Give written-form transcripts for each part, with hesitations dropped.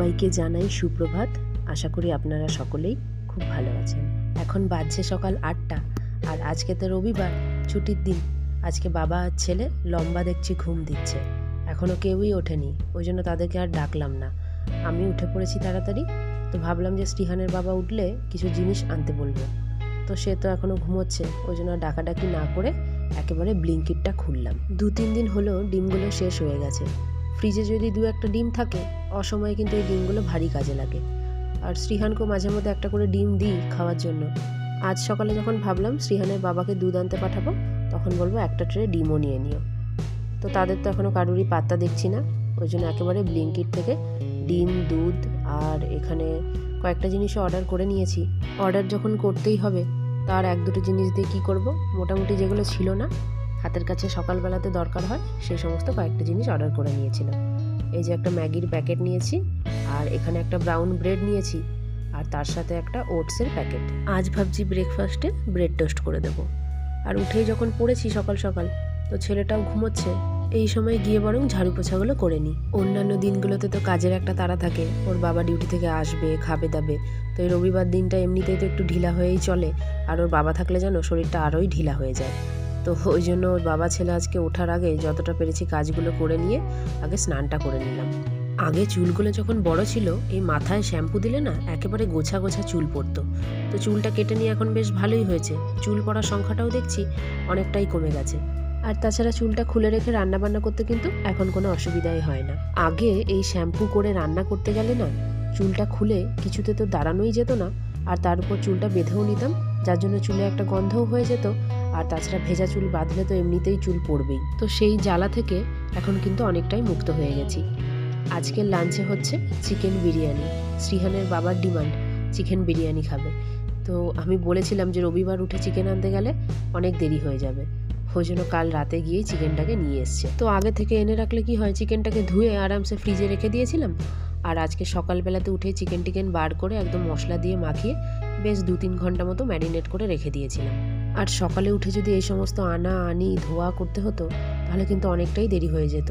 সবাইকে জানাই সুপ্রভাত। আশা করি আপনারা সকলেই খুব ভালো আছেন। এখন বাজছে সকাল 8টা, আর আজকে তো রবিবার, ছুটির দিন। আজকে বাবা আর ছেলে লম্বা দেখছি ঘুম দিচ্ছে, এখনও কেউই ওঠেনি, ওই জন্য তাদেরকে আর ডাকলাম না। আমি উঠে পড়েছি তাড়াতাড়ি। তো ভাবলাম যে স্টিহানের বাবা উঠলে কিছু জিনিস আনতে বলবো, তো সে তো এখনও ঘুমোচ্ছে, ওই জন্য ডাকাডাকি না করে একেবারে ব্লিঙ্কিটটা খুললাম। 2-3 দিন হলো ডিমগুলো শেষ হয়ে গেছে। ফ্রিজে যদি 2-1টা ডিম থাকে, অসময়ে কিন্তু এই ডিমগুলো ভারী কাজে লাগে। আর শ্রীহানকেও মাঝে মধ্যে একটা করে ডিম দিই খাওয়ার জন্য। আজ সকালে যখন ভাবলাম শ্রীহানের বাবাকে দুধ আনতে পাঠাবো, তখন বলবো একটা ট্রে ডিমও নিয়ে নিও। তো তাদের তো এখনও কারুরই পাত্তা দেখছি না, ওই জন্য একেবারে ব্লিঙ্কিট থেকে ডিম, দুধ আর এখানে কয়েকটা জিনিসও অর্ডার করে নিয়েছি। অর্ডার যখন করতেই হবে, তার 1-2টো জিনিস দিয়ে কী করব, মোটামুটি যেগুলো ছিল না হাতের কাছে সকালবেলাতে দরকার হয়, সেই সমস্ত কয়েকটা জিনিস অর্ডার করে নিয়েছিলাম। এই যে একটা ম্যাগির প্যাকেট নিয়েছি, আর এখানে একটা ব্রাউন ব্রেড নিয়েছি, আর তার সাথে একটা ওটসের প্যাকেট। আজ ভাবছি ব্রেকফাস্টে ব্রেড টোস্ট করে দেবো। আর উঠেই যখন পড়েছি সকাল সকাল, তো ছেলেটাও ঘুমোচ্ছে, এই সময় গিয়ে বরং ঝাড়ু পোছাগুলো করে নিই। অন্যান্য দিনগুলোতে তো কাজের একটা তাড়া থাকে, ওর বাবা ডিউটি থেকে আসবে, খাবে দাবে, তো এই রবিবার দিনটা এমনিতেই তো একটু ঢিলা হয়েই চলে। আর ওর বাবা থাকলে যেন শরীরটা আরোই ঢিলা হয়ে যায়। তো ওই জন্য ওর বাবা ছেলে আজকে ওঠার আগে যতটা পেরেছি কাজগুলো করে নিয়ে আগে স্নানটা করে নিলাম। আগে চুলগুলো যখন বড় ছিল, এই মাথায় শ্যাম্পু দিলে না একেবারে গোছা গোছা চুল পড়তো। তো চুলটা কেটে নিয়ে এখন বেশ ভালোই হয়েছে, চুল পড়ার সংখ্যাটাও দেখছি অনেকটাই কমে গেছে। আর তাছাড়া চুলটা খুলে রেখে রান্না বান্না করতে কিন্তু এখন কোনো অসুবিধাই হয় না। আগে এই শ্যাম্পু করে রান্না করতে গেলে না চুলটা খুলে কিছুতে তো দাঁড়ানোই যেত না, আর তার উপর চুলটা বেঁধেও নিতাম, যার জন্য চুলে একটা গন্ধও হয়ে যেত। আর তাছাড়া ভেজা চুল বাঁধলে তো এমনিতেই চুল পড়বেই। তো সেই জ্বালা থেকে এখন কিন্তু অনেকটাই মুক্ত হয়ে গেছি। আজকের লাঞ্চে হচ্ছে চিকেন বিরিয়ানি। শ্রীহানের বাবার ডিমান্ড চিকেন বিরিয়ানি খাবে। তো আমি বলেছিলাম যে রবিবার উঠে চিকেন আনতে গেলে অনেক দেরি হয়ে যাবে, ওই জন্য কাল রাতে গিয়েই চিকেনটাকে নিয়ে এসছে। তো আগে থেকে এনে রাখলে কি হয়, চিকেনটাকে ধুয়ে আরামসে ফ্রিজে রেখে দিয়েছিলাম। আর আজকে সকালবেলাতে উঠে চিকেন বার করে একদম মশলা দিয়ে মাখিয়ে বেশ 2-3 ঘন্টা মতো ম্যারিনেট করে রেখে দিয়েছিলাম। আর সকালে উঠে যদি এই সমস্ত আনা আনি ধোয়া করতে হতো, তাহলে কিন্তু অনেকটাই দেরি হয়ে যেত।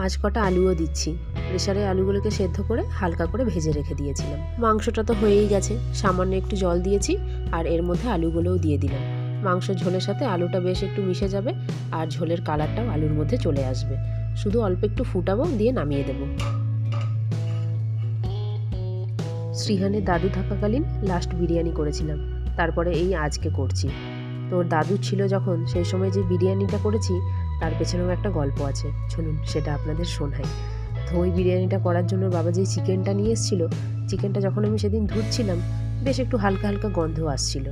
আজ কটা আলুও দিচ্ছি, প্রেসারে আলুগুলোকে সেদ্ধ করে হালকা করে ভেজে রেখে দিয়েছিলাম। মাংসটা তো হয়েই গেছে, সামান্য একটু জল দিয়েছি আর এর মধ্যে আলুগুলোও দিয়ে দিলাম। মাংস ঝোলের সাথে আলুটা বেশ একটু মিশে যাবে, আর ঝোলের কালারটাও আলুর মধ্যে চলে আসবে। শুধু অল্প একটু ফুটাবো, দিয়ে নামিয়ে দেবো। শ্রীহানের দাদু থাকাকালীন লাস্ট বিরিয়ানি করেছিলাম, তারপরে এই আজকে করছি। তো ওর দাদু ছিল যখন, সেই সময় যে বিরিয়ানিটা করেছি তার পেছনেও একটা গল্প আছে, চলুন সেটা আপনাদের শোনাই। তো ওই বিরিয়ানিটা করার জন্য বাবা যেই চিকেনটা নিয়ে এসেছিলো, চিকেনটা যখন আমি সেদিন ধুচ্ছিলাম বেশ একটু হালকা হালকা গন্ধ আসছিল,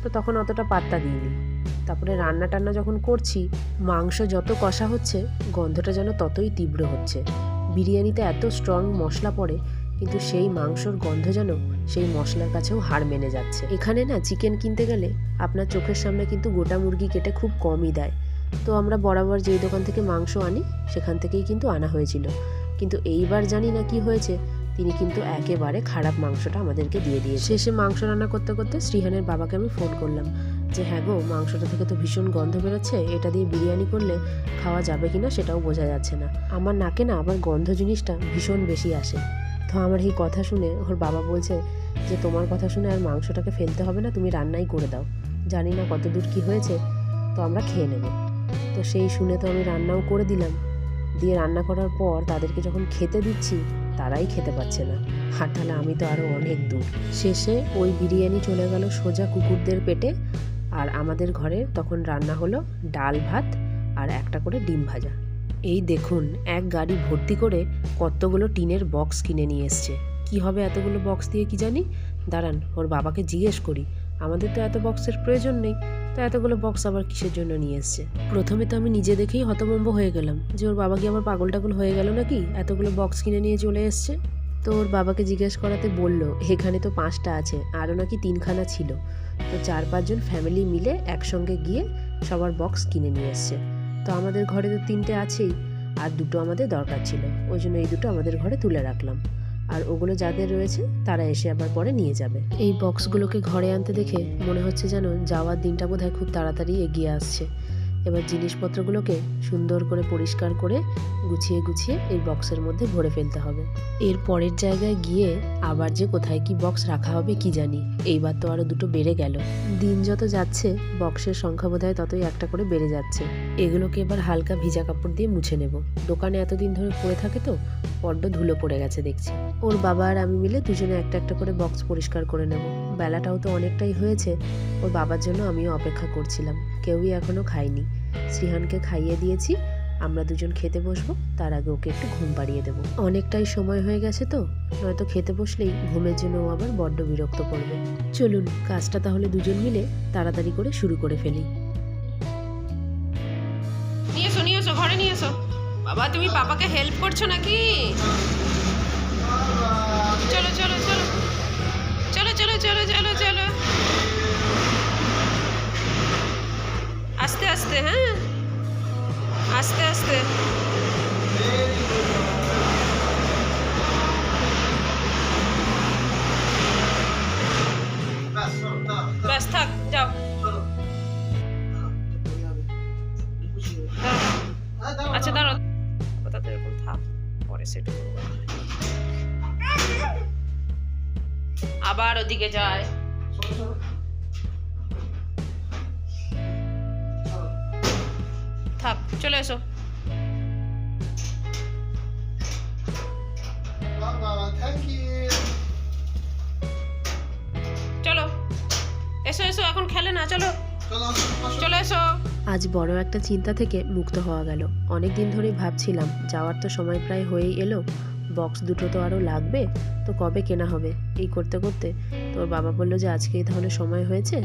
তো তখন অতটা পাত্তা দিইনি। তারপরে রান্না টান্না যখন করছি, মাংস যত কষা হচ্ছে গন্ধটা যেন ততই তীব্র হচ্ছে। বিরিয়ানিতে এত স্ট্রং মশলা পড়ে, কিন্তু সেই মাংসর গন্ধ যেন সেই মশলার কাছেও হার মেনে যাচ্ছে। এখানে না চিকেন কিনতে গেলে আপনার চোখের সামনে কিন্তু গোটা মুরগি কেটে খুব কমই দেয়। তো আমরা বরাবর যেই দোকান থেকে মাংস আনি সেখান থেকেই কিন্তু আনা হয়েছিল, কিন্তু এইবার জানি না কি হয়েছে, তিনি কিন্তু একেবারে খারাপ মাংসটা আমাদেরকে দিয়ে দিয়েছে। শেষে মাংস রান্না করতে করতে শ্রীহানের বাবাকে আমি ফোন করলাম যে হ্যাঁ গো, মাংসটা থেকে তো ভীষণ গন্ধ বেরোচ্ছে, এটা দিয়ে বিরিয়ানি করলে খাওয়া যাবে কিনা সেটাও বোঝা যাচ্ছে না। আমার নাকে না আবার গন্ধ জিনিসটা ভীষণ বেশি আসে। তো আমার এই কথা শুনে ওর বাবা বলছে যে তোমার কথা শুনে আর মাংসটাকে ফেলতে হবে না, তুমি রান্নাই করে দাও, জানি না কত দূর কী হয়েছে, তো আমরা খেয়ে নেব। তো সেই শুনে তো আমি রান্নাও করে দিলাম, দিয়ে রান্না করার পর তাদেরকে যখন খেতে দিচ্ছি তারাই খেতে পাচ্ছে না, আর তাহলে আমি তো আরও অনেক দূর। শেষে ওই বিরিয়ানি চলে গেল সোজা কুকুরদের পেটে, আর আমাদের ঘরে তখন রান্না হলো ডাল ভাত আর একটা করে ডিম ভাজা। এই দেখুন, এক গাড়ি ভর্তি করে কতগুলো টিনের বক্স কিনে নিয়ে এসছে। কি হবে এতগুলো বক্স দিয়ে কি জানি, দাঁড়ান ওর বাবাকে জিজ্ঞেস করি। আমাদের তো এত বক্সের প্রয়োজন নেই, তো এতগুলো বক্স আবার কিসের জন্য নিয়ে এসছে। প্রথমে তো আমি নিজে দেখেই হতভম্ব হয়ে গেলাম যে ওর বাবা কি আবার পাগল টাগল হয়ে গেল নাকি, এতগুলো বক্স কিনে নিয়ে চলে এসছে। তো ওর বাবাকে জিজ্ঞেস করাতে বলল এখানে তো 5টা আছে, আরও নাকি 3খানা ছিল, তো 4-5 জন ফ্যামিলি মিলে একসঙ্গে গিয়ে সবার বক্স কিনে নিয়ে এসছে। তো আমাদের ঘরে তো 3টে আছেই, আর 2টো আমাদের দরকার ছিল, ওই জন্য এই 2টো আমাদের ঘরে তুলে রাখলাম, আর ওগুলো যাদের রয়েছে তারা এসে আবার পরে নিয়ে যাবে। এই বক্সগুলোকে ঘরে আনতে দেখে মনে হচ্ছে যেন যাওয়ার দিনটা বোধহয় খুব তাড়াতাড়ি এগিয়ে আসছে। এবার জিনিসপত্রগুলোকে সুন্দর করে পরিষ্কার করে গুছিয়ে গুছিয়ে এই বক্সের মধ্যে ভরে ফেলতে হবে। এর পরের জায়গায় গিয়ে আবার যে কোথায় কি বক্স রাখা হবে কি জানি, এইবার তো আরও দুটো বেড়ে গেল। দিন যত যাচ্ছে বক্সের সংখ্যা বোধহয় ততই একটা করে বেড়ে যাচ্ছে। এগুলোকে এবার হালকা ভিজা কাপড় দিয়ে মুছে নেব। দোকানে এতদিন ধরে পড়ে থাকে তো বড্ড ধুলো পড়ে গেছে দেখছি। ওর বাবা আর আমি মিলে দুজনে একটা একটা করে বক্স পরিষ্কার করে নেব। বেলাটাও তো অনেকটাই হয়েছে, ওর বাবার জন্য আমিও অপেক্ষা করছিলাম। কেউই এখনো খায়নি। শ্রীহানকে খাইয়ে দিয়েছি, আমরা দুজন খেতে বসবো, তার আগে ওকে একটু ঘুম পাড়িয়ে দেবো। অনেকটাই সময় হয়ে গেছে তো, নয়তো খেতে বসলেই ঘুমের জন্য ও আবার বড্ড বিরক্ত করবে। চলুন কাজটা তাহলে দুজন মিলে তাড়াতাড়ি করে শুরু করে ফেলি। নিয়ে এসো ঘরে নিয়ে এসো। বাবা তুমি পাপাকে হেল্প করছো নাকি? চলো চলো চলো চলো চলো চলো চলো চলো, আস্তে আস্তে, হ্যাঁ আস্তে আস্তে। ব্যাস থাক, যাও। আচ্ছা দাঁড়াও, কথা তো এরকম থাক, পরে সেট করবো। আবার ওদিকে যায়। থাক, চলে এসো। চলো এসো এসো, এখন খেলে না, চলো চলে এসো। আজ বড় একটা চিন্তা থেকে মুক্ত হওয়া গেল। অনেক দিন ধরেই ভাবছিলাম যাওয়ার তো সময় প্রায় হয়েই এলো, বক্স দুটো তো আরও লাগবে, তো কবে কেনা হবে। এই করতে করতে তোর বাবা বললো যে আজকেই তাহলে সময় হয়েছে,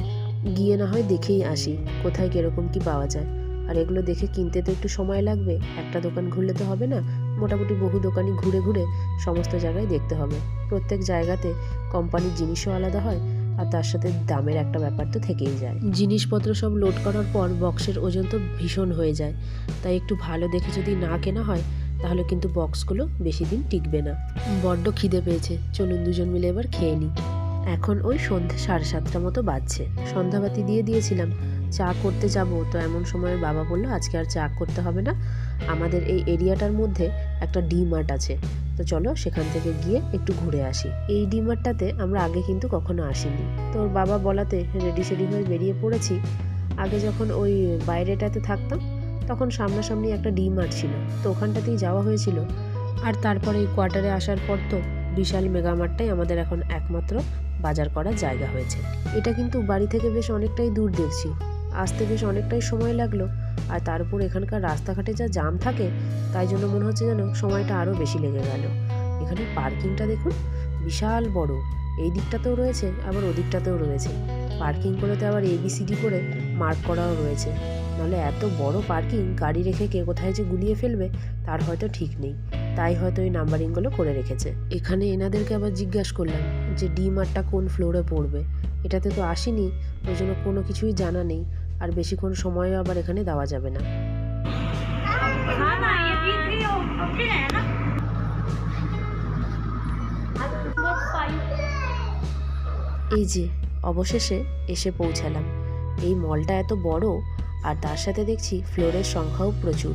গিয়ে না হয় দেখেই আসি কোথায় কীরকম কি পাওয়া যায়। আর এগুলো দেখে কিনতে তো একটু সময় লাগবে, একটা দোকান ঘুরলে তো হবে না, মোটামুটি বহু দোকানই ঘুরে ঘুরে সমস্ত জায়গায় দেখতে হবে। প্রত্যেক জায়গাতে কোম্পানির জিনিসও আলাদা হয়, আর তার সাথে দামের একটা ব্যাপার তো থেকেই যায়। জিনিসপত্র সব লোড করার পর বক্সের ওজন তো ভীষণ হয়ে যায়, তাই একটু ভালো দেখে যদি না কেনা হয় তাহলে কিন্তু বক্সগুলো বেশি দিন টিকবে না। বড্ড খিদে পেয়েছে, চলুন দুজন মিলে এবার খেয়ে নিই। এখন ওই সন্ধ্যে 7:30 মতো বাজছে। সন্ধ্যাবাতি দিয়ে দিয়েছিলাম, চা করতে যাব, তো এমন সময় বাবা বললো আজকে আর চা করতে হবে না, আমাদের এই এরিয়াটার মধ্যে একটা ডি-মার্ট আছে, তো চলো সেখান থেকে গিয়ে একটু ঘুরে আসি। এই ডি-মার্টটাতে আমরা আগে কিন্তু কখনো আসিনি। তোর বাবা বলাতে রেডি সেডি হয়ে বেরিয়ে পড়েছি। আগে যখন ওই বাইরেটাতে থাকতাম তখন সামনাসামনি একটা ডি-মার্ট ছিল, তো ওখানটাতেই যাওয়া হয়েছিল। আর তারপরে এই কোয়ার্টারে আসার পর তো বিশাল মেগামার্টটাই আমাদের এখন একমাত্র বাজার করার জায়গা হয়েছে। এটা কিন্তু বাড়ি থেকে বেশ অনেকটাই দূর দেখছি, আসতে বেশ অনেকটাই সময় লাগলো। আর তার উপর এখানকার রাস্তাঘাটে যা জাম থাকে, তাই জন্য মনে হচ্ছে যেন সময়টা আরও বেশি লেগে গেল। এখানে পার্কিংটা দেখুন, বিশাল বড়, এই দিকটাতেও রয়েছে আবার ওদিকটাতেও রয়েছে। পার্কিংগুলোতে আবার ABCD করে মার্ক করাও রয়েছে, নাহলে এত বড় পার্কিং গাড়ি রেখে কে কোথায় যে গুলিয়ে ফেলবে তার হয়তো ঠিক নেই, তাই হয়তো এই নাম্বারিংগুলো করে রেখেছে। এখানে এনাদেরকে আবার জিজ্ঞাসা করলাম যে ডি-মার্টটা কোন ফ্লোরে পড়বে, এটাতে তো আসিনি, ওই জন্য কোনো কিছুই জানা নেই, আর বেশিক্ষণ সময়ও আবার এখানে দেওয়া যাবে না। এই যে অবশেষে এসে পৌঁছালাম। এই মলটা এত বড়, আর তার সাথে দেখছি ফ্লোরের সংখ্যাও প্রচুর।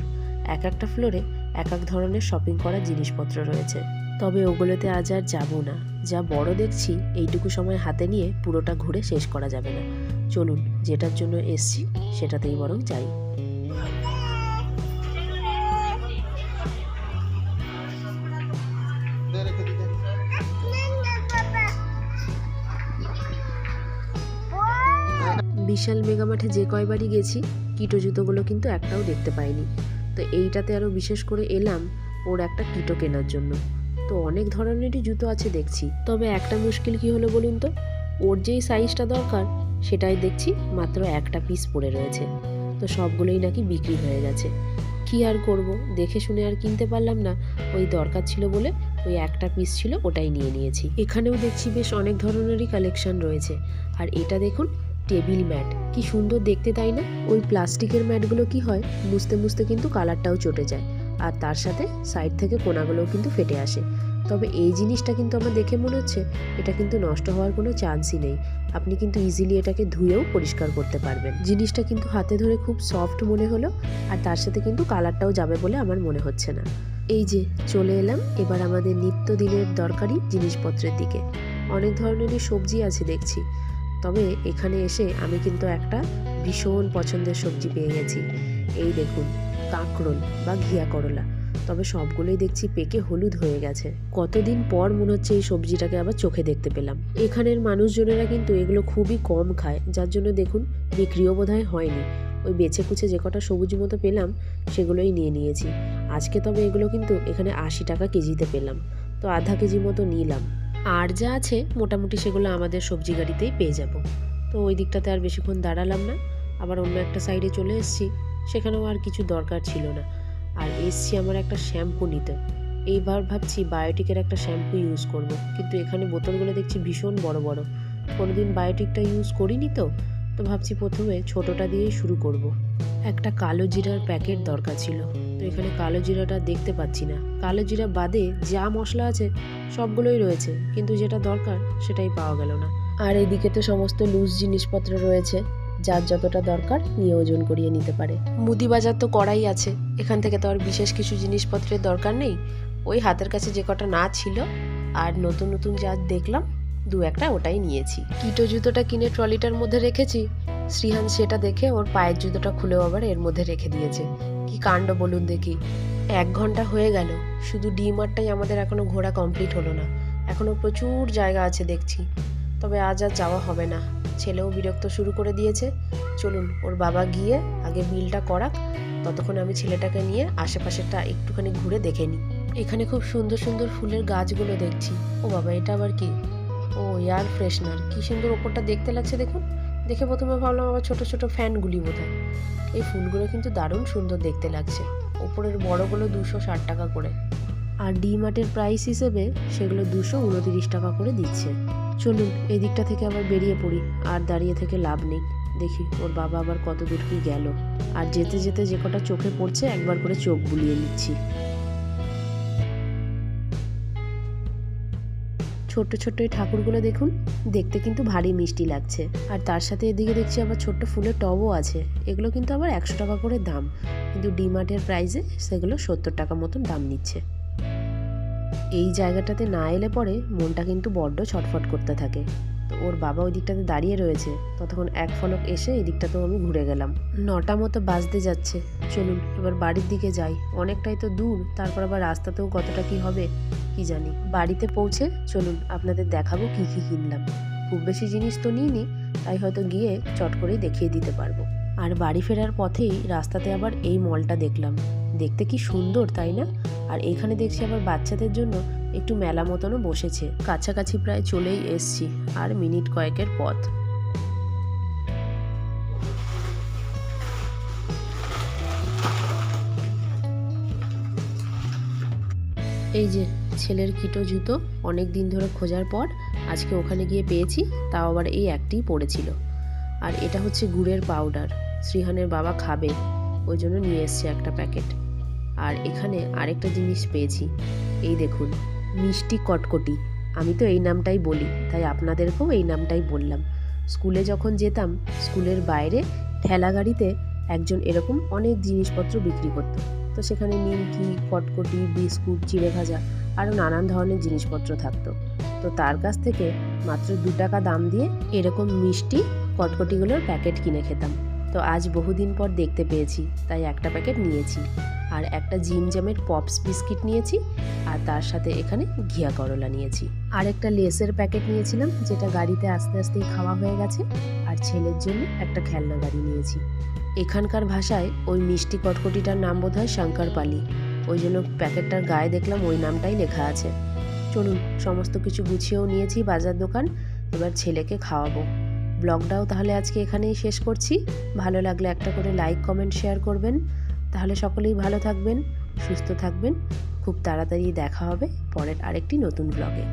এক একটা ফ্লোরে এক এক ধরনের শপিং করার জিনিসপত্র রয়েছে, তবে ওগুলোতে আজ আর যাবো না। যা বড় দেখছি এইটুকু সময় হাতে নিয়ে পুরোটা ঘুরে শেষ করা যাবে না। চলুন যেটার জন্য এসছি সেটাতেই বরং যাই। বিশাল মেগামার্টে যে কয়বারই গেছি কিটো জুতোগুলো কিন্তু একটাও দেখতে পাইনি, তো এইটাতে আরও বিশেষ করে এলাম ওর একটা কিটো কেনার জন্য। তো অনেক ধরনেরই জুতো আছে দেখছি, তবে একটা মুশকিল কি হলো বলুন তো, ওর যেই সাইজটা দরকার সেটাই দেখছি মাত্র একটা পিস পড়ে রয়েছে, তো সবগুলোই নাকি বিক্রি হয়ে গেছে। কি আর করব, দেখে শুনে আর কিনতে পারলাম না, ওই দরকার ছিল বলে ওই একটা পিস ছিল ওটাই নিয়েছি। এখানেও দেখছি বেশ অনেক ধরনেরই কালেকশন রয়েছে। আর এটা দেখুন, টেবিল ম্যাট, কি সুন্দর দেখতে তাই না? ওই প্লাস্টিকের ম্যাটগুলো কি হয়, মুছতে মুছতে কিন্তু কালারটাও চটে যায়, আর তার সাথে সাইড থেকে কোনাগুলোও কিন্তু ফেটে আসে। তবে এই জিনিসটা কিন্তু আমার দেখে মনে হচ্ছে এটা কিন্তু নষ্ট হওয়ার কোনো চান্সই নেই। আপনি কিন্তু ইজিলি এটাকে ধুয়েও পরিষ্কার করতে পারবেন। জিনিসটা কিন্তু হাতে ধরে খুব সফট মনে হলো, আর তার সাথে কিন্তু কালারটাও যাবে বলে আমার মনে হচ্ছে না। এই যে চলে এলাম এবার আমাদের নিত্যদিনের দরকারি জিনিসপত্রের দিকে। অনেক ধরনেরই সবজি আছে দেখছি, তবে এখানে এসে আমি কিন্তু একটা ভীষণ পছন্দের সবজি পেয়ে গেছি। এই দেখুন, কাঁকরোল বা ঘিয়া করলা। তবে সবগুলোই দেখছি পেকে হলুদ হয়ে গেছে। কতদিন পর মনে হচ্ছে এই সবজিটাকে আবার চোখে দেখতে পেলাম। এখানের মানুষজনেরা কিন্তু এগুলো খুবই কম খায়, যার জন্য দেখুন বিক্রিও বোধহয় হয়নি। ওই বেছে কুচে যে কটা সবুজ মতো পেলাম সেগুলোই নিয়ে নিয়েছি আজকে। তবে এগুলো কিন্তু এখানে 80 টাকা কেজিতে পেলাম, তো আধা কেজি মতো নিলাম। আর যা আছে মোটামুটি সেগুলো আমাদের সবজি গাড়িতেই পেয়ে যাব। তো ওই দিকটাতে আর বেশিক্ষণ দাঁড়ালাম না, আবার অন্য একটা সাইডে চলে এসেছি। সেখানেও আর কিছু দরকার ছিল না। আর এসছি আমার একটা শ্যাম্পু নিতে। এইবার ভাবছি বায়োটিকের একটা শ্যাম্পু ইউজ করব, কিন্তু এখানে বোতলগুলো দেখছি ভীষণ বড় বড়। কোনোদিন বায়োটিকটা ইউজ করিনি, তো ভাবছি প্রথমে ছোটোটা দিয়েই শুরু করব। একটা কালো জিরার প্যাকেট দরকার ছিল, তো এখানে কালো জিরাটা দেখতে পাচ্ছি না। কালো জিরা বাদে যা মশলা আছে সবগুলোই রয়েছে, কিন্তু যেটা দরকার সেটাই পাওয়া গেল না। আর এদিকে তো সমস্ত লুজ জিনিসপত্র রয়েছে, যার যতটা দরকার নিয়ে ওজন করিয়ে নিতে পারে। মুদি বাজার তো করাই আছে, এখান থেকে তো আর বিশেষ কিছু জিনিসপত্রের দরকার নেই। ওই হাতের কাছে যে কটা না ছিল আর নতুন নতুন যা দেখলাম দু একটা ওটাই নিয়েছি। কিটো জুতোটা কিনে ট্রলিটার মধ্যে রেখেছি, শ্রীহান সেটা দেখে ওর পায়ের জুতোটা খুলেও আবার এর মধ্যে রেখে দিয়েছে। কি কাণ্ড বলুন দেখি। 1 ঘন্টা হয়ে গেল, শুধু ডিমার্টটাই আমাদের এখনো ঘোরা কমপ্লিট হলো না। এখনো প্রচুর জায়গা আছে দেখছি, তবে আজ আর যাওয়া হবে না। ছেলেও বিরক্ত শুরু করে দিয়েছে। চলুন ওর বাবা গিয়ে আগে বিলটা করাক, ততক্ষণ আমি ছেলেটাকে নিয়ে আশেপাশেটা একটুখানি ঘুরে দেখে নিই। এখানে খুব সুন্দর সুন্দর ফুলের গাছগুলো দেখছি। ও বাবা, এটা আবার কি? ও এয়ার ফ্রেশনার, কি সুন্দর ওপরটা দেখতে লাগছে দেখুন। দেখে প্রথমে ভাবলাম আবার ছোট ছোট ফ্যানগুলি বোধহয়। এই ফুলগুলো কিন্তু দারুণ সুন্দর দেখতে লাগছে। ওপরের বড়গুলো 260 টাকা করে, আর ডিমার্টের প্রাইস হিসেবে সেগুলো 229 টাকা করে দিচ্ছে। চলুন এই দিকটা থেকে আবার বেরিয়ে পড়ি, আর দাঁড়িয়ে থেকে লাভ নেই। দেখি ওর বাবা আবার কত দূর কি গেল। আর যেতে যেতে যে কটা চোখে পড়ছে একবার করে চোখ বুলিয়ে নিচ্ছি। ছোট্ট ছোট্ট এই ঠাকুরগুলো দেখুন, দেখতে কিন্তু ভারী মিষ্টি লাগছে। আর তার সাথে এদিকে দেখছি আবার ছোট্ট ফুলের টবও আছে। এগুলো কিন্তু আবার 100 টাকা করে দাম, কিন্তু ডিমার্টের প্রাইসে সেগুলো 70 টাকা মতন দাম নিচ্ছে। এই জায়গাটাতে না এলে পরে মনটা কিন্তু বড্ড ছটফট করতে থাকে। তো ওর বাবা ওই দিকটাতে দাঁড়িয়ে রয়েছে, ততক্ষণ এক ফলক এসে এই দিকটাতেও আমি ঘুরে গেলাম। 9টা মতো বাজতে যাচ্ছে। চলুন এবার বাড়ির দিকে যাই, অনেকটাই তো দূর, তারপর আবার রাস্তাতেও কতটা কি হবে কি জানি। বাড়িতে পৌঁছে চলুন আপনাদের দেখাবো কি কি কিনলাম। খুব বেশি জিনিস তো নিইনি, তাই হয়তো গিয়ে চট করেই দেখিয়ে দিতে পারবো। আর বাড়ি ফেরার পথেই রাস্তাতে আবার এই মলটা দেখলাম, দেখতে কি সুন্দর তাই না? আর এখানে দেখছি আবার বাচ্চাদের জন্য একটু মেলা মতনও বসেছে। কাছাকাছি প্রায় চলেই এসছি, আর মিনিট কয়েকের পথ। এই যে ছেলের কিটো জুতো, অনেক দিন ধরে খোঁজার পর আজকে ওখানে গিয়ে পেয়েছি, তাও আবার এই একটিই পড়েছিল। আর এটা হচ্ছে গুড়ের পাউডার, শ্রীহানের বাবা খাবে ওই জন্য নিয়ে এসছে একটা প্যাকেট। আর এখানে আরেকটা জিনিস পেয়েছি, এই দেখুন মিষ্টি কটকটি। আমি তো এই নামটাই বলি, তাই আপনাদেরকেও এই নামটাই বললাম। স্কুলে যখন যেতাম, স্কুলের বাইরে ঠেলা গাড়িতে একজন এরকম অনেক জিনিসপত্র বিক্রি করতো। তো সেখানে নিমকি, কটকটি, বিস্কুট, চিড়ে ভাজা আরও নানান ধরনের জিনিসপত্র থাকতো। তো তার কাছ থেকে মাত্র 2 টাকা দাম দিয়ে এরকম মিষ্টি কটকটিগুলোর প্যাকেট কিনে খেতাম। তো আজ বহুদিন পর দেখতে পেয়েছি, তাই একটা প্যাকেট নিয়েছি। আর একটা জিম জ্যামের পপস বিস্কিট নিয়েছি, আর তার সাথে এখানে ঘিয়া করলা নিয়েছি। আর একটা লেসের প্যাকেট নিয়েছিলাম, যেটা গাড়িতে আস্তে আস্তেই খাওয়া হয়ে গেছে। আর ছেলের জন্য একটা খেলনা গাড়ি নিয়েছি। এখানকার ভাষায় ওই মিষ্টি কটকটিটার নাম বোধহয় শঙ্করপালি, ওই জন্য প্যাকেটটার গায়ে দেখলাম ওই নামটাই লেখা আছে। চলুন সমস্ত কিছু গুছিয়েও নিয়েছি বাজার দোকান, এবার ছেলেকে খাওয়াবো। ব্লগটাও তাহলে আজকে এখানেই শেষ করছি। ভালো লাগলে একটা করে লাইক, কমেন্ট, শেয়ার করবেন। তাহলে সকলেই ভালো থাকবেন, সুস্থ থাকবেন। খুব তাড়াতাড়ি দেখা হবে পরের আরেকটি নতুন ব্লগে।